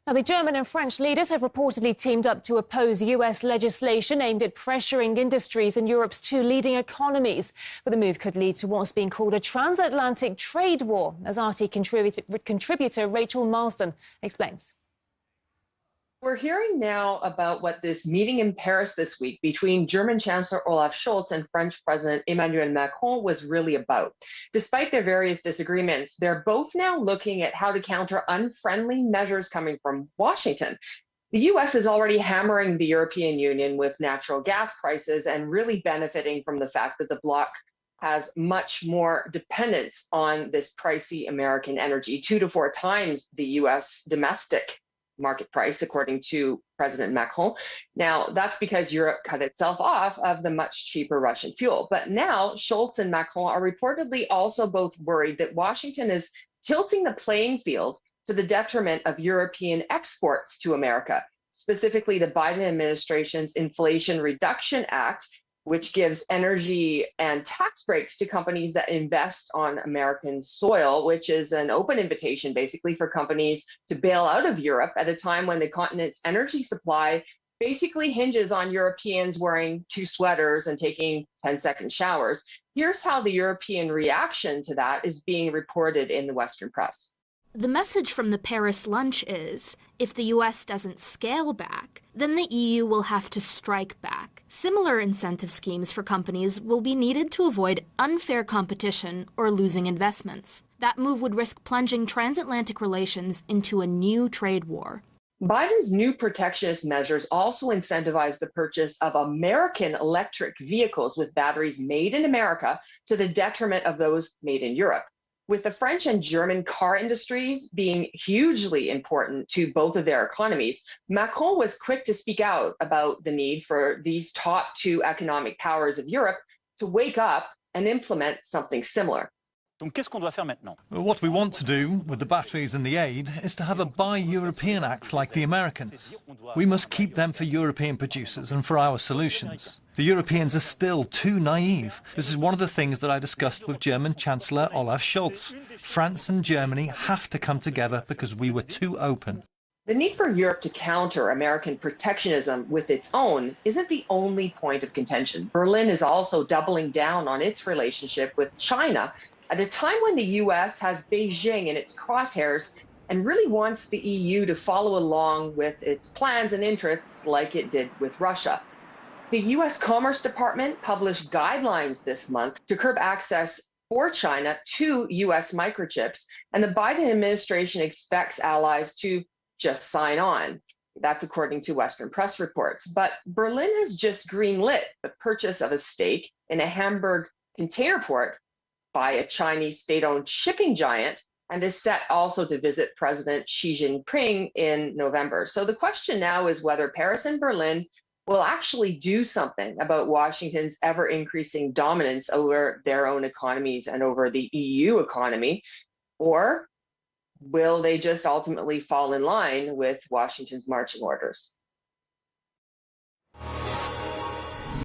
Now, the German and French leaders have reportedly teamed up to oppose US legislation aimed at pressuring industries in Europe's two leading economies. But the move could lead to what's being called a transatlantic trade war, as RT contributor Rachel Marsden explains. We're hearing now about what this meeting in Paris this week between German Chancellor Olaf Scholz and French President Emmanuel Macron was really about. Despite their various disagreements, they're both now looking at how to counter unfriendly measures coming from Washington. The US is already hammering the European Union with natural gas prices and really benefiting from the fact that the bloc has much more dependence on this pricey American energy, 2 to 4 times the US domestic market price, according to President Macron. Now, that's because Europe cut itself off of the much cheaper Russian fuel. But now, Scholz and Macron are reportedly also both worried that Washington is tilting the playing field to the detriment of European exports to America, specifically the Biden administration's Inflation Reduction Act, which gives energy and tax breaks to companies that invest on American soil, which is an open invitation basically for companies to bail out of Europe at a time when the continent's energy supply basically hinges on Europeans wearing 2 sweaters and taking 10-second showers. Here's how the European reaction to that is being reported in the Western press. The message from the Paris lunch is, if the US doesn't scale back, then the EU will have to strike back. Similar incentive schemes for companies will be needed to avoid unfair competition or losing investments. That move would risk plunging transatlantic relations into a new trade war. Biden's new protectionist measures also incentivize the purchase of American electric vehicles with batteries made in America to the detriment of those made in Europe. With the French and German car industries being hugely important to both of their economies, Macron was quick to speak out about the need for these top 2 economic powers of Europe to wake up and implement something similar. Donc, qu'est-ce qu'on doit faire maintenant? What we want to do with the batteries and the aid is to have a Buy European Act like the Americans. We must keep them for European producers and for our solutions. The Europeans are still too naive. This is one of the things that I discussed with German Chancellor Olaf Scholz. France and Germany have to come together because we were too open. The need for Europe to counter American protectionism with its own isn't the only point of contention. Berlin is also doubling down on its relationship with China at a time when the US has Beijing in its crosshairs and really wants the EU to follow along with its plans and interests like it did with Russia. The US Commerce Department published guidelines this month to curb access for China to US microchips, and the Biden administration expects allies to just sign on. That's according to Western press reports. But Berlin has just greenlit the purchase of a stake in a Hamburg container port by a Chinese state-owned shipping giant, and is set also to visit President Xi Jinping in November. So the question now is whether Paris and Berlin will actually do something about Washington's ever-increasing dominance over their own economies and over the EU economy, or will they just ultimately fall in line with Washington's marching orders?